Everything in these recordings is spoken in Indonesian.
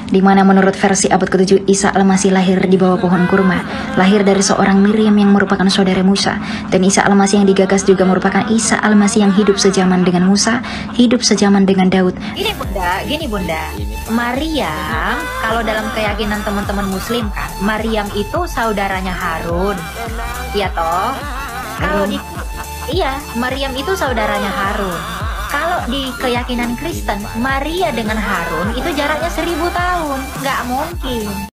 di mana menurut versi abad ke-7 Isa Al-Masih lahir di bawah pohon kurma, lahir dari seorang Miriam yang merupakan saudara Musa, dan Isa Al-Masih yang digagas juga merupakan Isa Al-Masih yang hidup sejaman dengan Musa, hidup sejaman dengan Daud. Gini bunda, Maryam, kalau dalam keyakinan teman-teman muslim kan, Maryam itu saudaranya Harun, iya toh? Maryam itu saudaranya Harun. Kalau di keyakinan Kristen, Maria dengan Harun itu jaraknya 1000 tahun, nggak mungkin.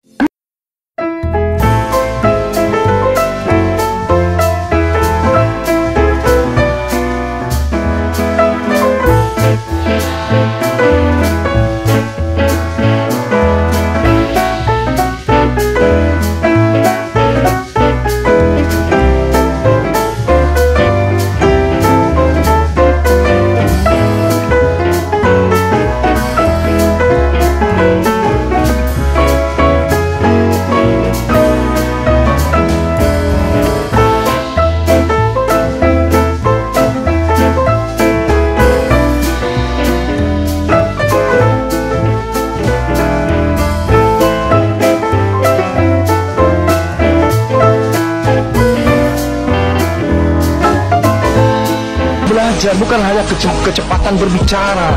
Belajar bukan hanya kecepatan berbicara.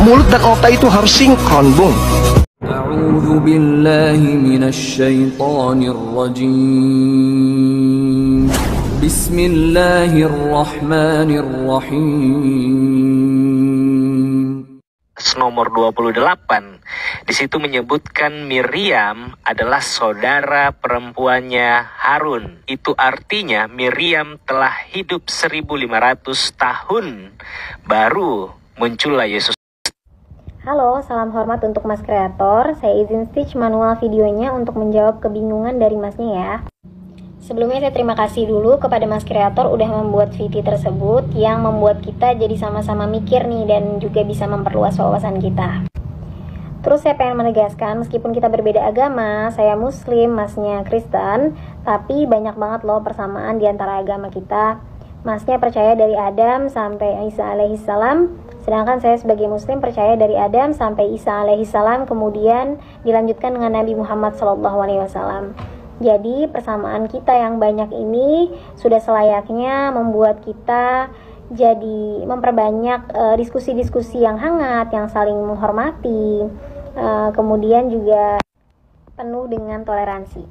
Mulut dan otak itu harus sinkron, Bung. A'udzu billahi minasyaitonir rajim. Bismillahirrahmanirrahim. Nomor 28. Di situ menyebutkan Miriam adalah saudara perempuannya Harun. Itu artinya Miriam telah hidup 1500 tahun baru muncullah Yesus. Halo, salam hormat untuk Mas Kreator. Saya izin stitch manual videonya untuk menjawab kebingungan dari Masnya ya. Sebelumnya saya terima kasih dulu kepada Mas Kreator udah membuat video tersebut yang membuat kita jadi sama-sama mikir nih dan juga bisa memperluas wawasan kita. Terus saya pengen menegaskan, meskipun kita berbeda agama, saya Muslim, Masnya Kristen, tapi banyak banget loh persamaan di antara agama kita. Masnya percaya dari Adam sampai Isa alaihissalam, sedangkan saya sebagai Muslim percaya dari Adam sampai Isa alaihissalam, kemudian dilanjutkan dengan Nabi Muhammad SAW. Jadi persamaan kita yang banyak ini sudah selayaknya membuat kita jadi memperbanyak diskusi-diskusi yang hangat, yang saling menghormati, kemudian juga penuh dengan toleransi.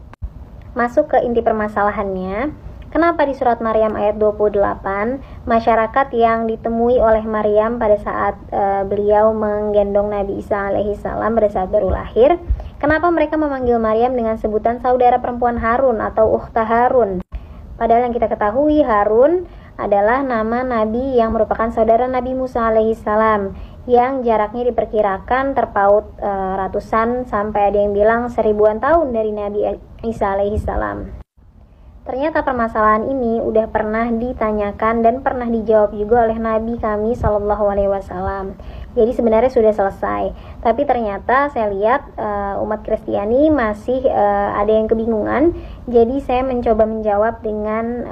Masuk ke inti permasalahannya, kenapa di surat Maryam ayat 28 masyarakat yang ditemui oleh Maryam pada saat beliau menggendong Nabi Isa alaihissalam pada saat baru lahir, kenapa mereka memanggil Maryam dengan sebutan saudara perempuan Harun atau ukhta Harun? Padahal yang kita ketahui Harun adalah nama Nabi yang merupakan saudara Nabi Musa alaihissalam yang jaraknya diperkirakan terpaut ratusan sampai ada yang bilang 1000-an tahun dari Nabi Isa alaihissalam. Ternyata permasalahan ini udah pernah ditanyakan dan pernah dijawab juga oleh Nabi kami SAW. Jadi sebenarnya sudah selesai. Tapi ternyata saya lihat umat Kristiani masih ada yang kebingungan. Jadi saya mencoba menjawab dengan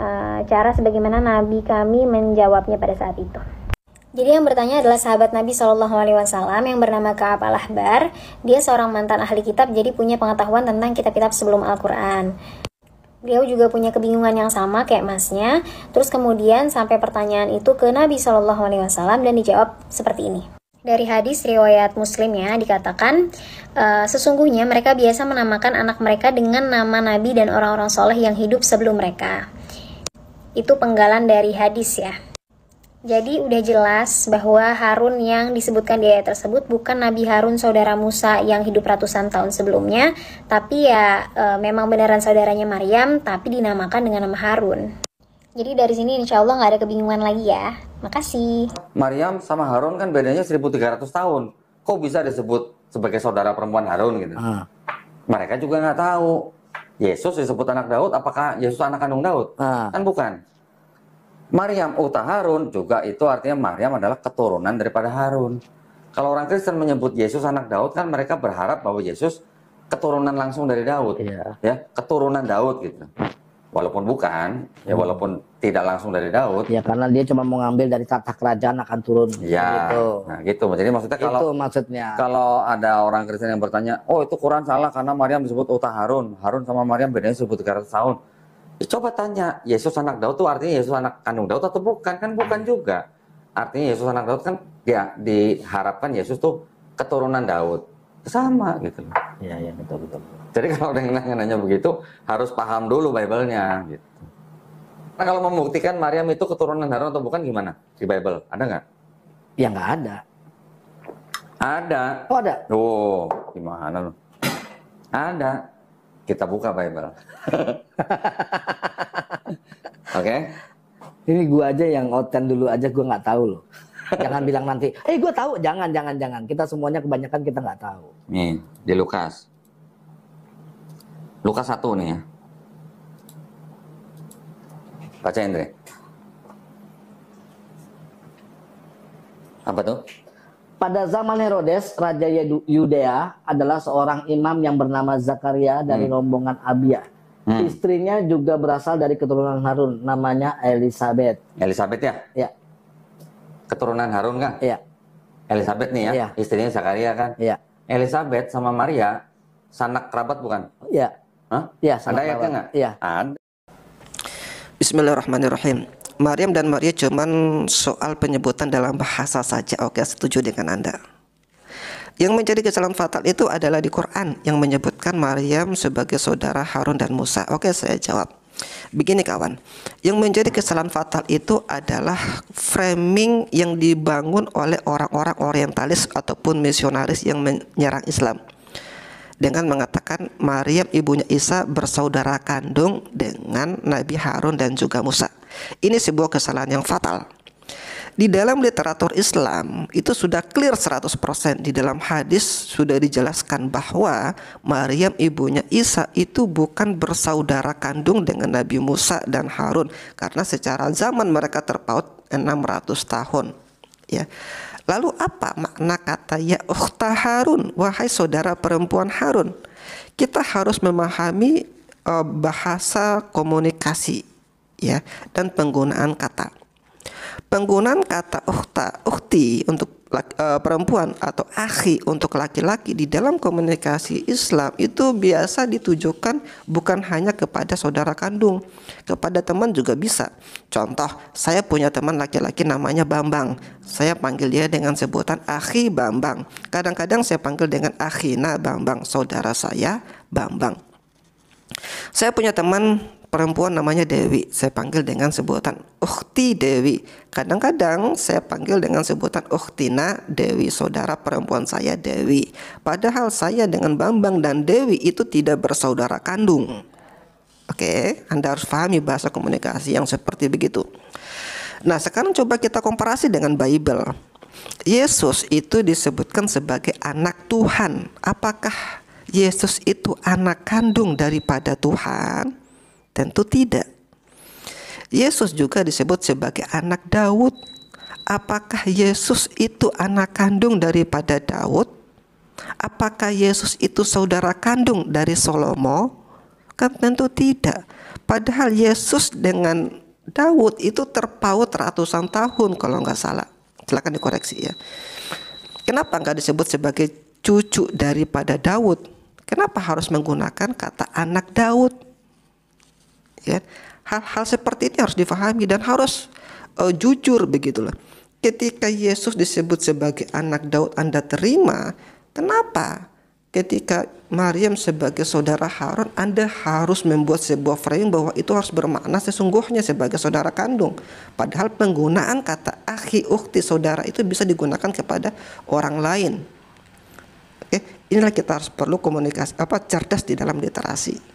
cara sebagaimana Nabi kami menjawabnya pada saat itu. Jadi yang bertanya adalah sahabat Nabi SAW yang bernama Ka'ab al-Ahbar. Dia seorang mantan ahli kitab, jadi punya pengetahuan tentang kitab-kitab sebelum Al-Quran. Beliau juga punya kebingungan yang sama kayak masnya. Terus kemudian sampai pertanyaan itu ke Nabi SAW dan dijawab seperti ini. Dari hadis riwayat Muslim ya, dikatakan sesungguhnya mereka biasa menamakan anak mereka dengan nama Nabi dan orang-orang soleh yang hidup sebelum mereka. Itu penggalan dari hadis ya. Jadi udah jelas bahwa Harun yang disebutkan di ayat tersebut bukan Nabi Harun saudara Musa yang hidup ratusan tahun sebelumnya, tapi ya memang beneran saudaranya Maryam, tapi dinamakan dengan nama Harun. Jadi dari sini insya Allah nggak ada kebingungan lagi ya. Makasih. Maryam sama Harun kan bedanya 1300 tahun. Kok bisa disebut sebagai saudara perempuan Harun gitu? Mereka juga nggak tahu. Yesus disebut anak Daud, apakah Yesus anak kandung Daud? Kan bukan. Maryam uta Harun juga itu artinya Maryam adalah keturunan daripada Harun. Kalau orang Kristen menyebut Yesus anak Daud kan mereka berharap bahwa Yesus keturunan langsung dari Daud, ya keturunan Daud gitu. Walaupun bukan, ya walaupun tidak langsung dari Daud. Ya karena dia cuma mau ngambil dari tahta kerajaan akan turun. Ya, gitu. nah gitu. Jadi maksudnya Itu maksudnya. Kalau ada orang Kristen yang bertanya, oh itu Quran salah karena Maryam disebut Uta Harun. Harun sama Maryam bedanya 1300 tahun. Ya, coba tanya, Yesus anak Daud itu artinya Yesus anak kandung Daud atau bukan? Kan bukan juga. Artinya Yesus anak Daud kan dia diharapkan Yesus tuh keturunan Daud. Sama gitu. Iya, betul. Jadi kalau ada yang nanya begitu, harus paham dulu Bible-nya gitu. Nah kalau membuktikan Maryam itu keturunan Harun atau bukan gimana di Bible? Ada nggak? Ya nggak ada. Ada. Oh ada? Oh, gimana lu? Ada. Kita buka Bible. Oke? Ini gua aja yang oten dulu aja gua nggak tahu loh. Jangan bilang nanti, gua tahu. Jangan. Kita semuanya kebanyakan kita nggak tahu. Nih, di Lukas. Lukas 1 nih ya. Baca Andre. Apa tuh? Pada zaman Herodes, Raja Yudea adalah seorang imam yang bernama Zakaria dari rombongan Abia. Istrinya juga berasal dari keturunan Harun, namanya Elizabeth. Elizabeth ya? Ya. Keturunan Harun kan? Iya. Elizabeth nih ya? Iya. Istrinya Zakaria kan? Iya. Elizabeth sama Maria, sanak kerabat bukan? Iya. Hah? Iya, ada ayatnya nggak? Iya. Ada. Bismillahirrahmanirrahim. Maryam dan Maria cuman soal penyebutan dalam bahasa saja. Oke, setuju dengan Anda. Yang menjadi kesalahan fatal itu adalah di Quran yang menyebutkan Maryam sebagai saudara Harun dan Musa. Oke, saya jawab. Begini kawan, yang menjadi kesalahan fatal itu adalah framing yang dibangun oleh orang-orang orientalis ataupun misionaris yang menyerang Islam dengan mengatakan Maryam ibunya Isa bersaudara kandung dengan Nabi Harun dan juga Musa. Ini sebuah kesalahan yang fatal. Di dalam literatur Islam itu sudah clear 100%. Di dalam hadis sudah dijelaskan bahwa Maryam ibunya Isa itu bukan bersaudara kandung dengan Nabi Musa dan Harun, karena secara zaman mereka terpaut 600 tahun. Ya. Lalu apa makna kata ya ukhta Harun, wahai saudara perempuan Harun? Kita harus memahami bahasa komunikasi ya dan penggunaan kata. Penggunaan kata ukhti untuk perempuan atau akhi untuk laki-laki di dalam komunikasi Islam itu biasa ditujukan bukan hanya kepada saudara kandung, kepada teman juga bisa. Contoh, saya punya teman laki-laki namanya Bambang. Saya panggil dia dengan sebutan akhi Bambang. Kadang-kadang saya panggil dengan akhina Bambang, saudara saya Bambang. Saya punya teman perempuan namanya Dewi, saya panggil dengan sebutan ukhti Dewi. Kadang-kadang saya panggil dengan sebutan ukhtina Dewi, saudara perempuan saya Dewi. Padahal saya dengan Bambang dan Dewi itu tidak bersaudara kandung. Oke, Anda harus pahami bahasa komunikasi yang seperti begitu. Nah, sekarang coba kita komparasi dengan Bible. Yesus itu disebutkan sebagai anak Tuhan. Apakah Yesus itu anak kandung daripada Tuhan? Tentu tidak. Yesus juga disebut sebagai anak Daud. Apakah Yesus itu anak kandung daripada Daud? Apakah Yesus itu saudara kandung dari Salomo? Kan tentu tidak. Padahal Yesus dengan Daud itu terpaut ratusan tahun kalau nggak salah. Silakan dikoreksi ya. Kenapa nggak disebut sebagai cucu daripada Daud? Kenapa harus menggunakan kata anak Daud? Ya, hal-hal seperti ini harus difahami dan harus jujur begitulah. Ketika Yesus disebut sebagai anak Daud Anda terima, kenapa? Ketika Maryam sebagai saudara Harun, Anda harus membuat sebuah framing bahwa itu harus bermakna sesungguhnya sebagai saudara kandung. Padahal penggunaan kata akhi, ukhti, saudara itu bisa digunakan kepada orang lain. Oke, inilah kita harus perlu komunikasi cerdas di dalam literasi.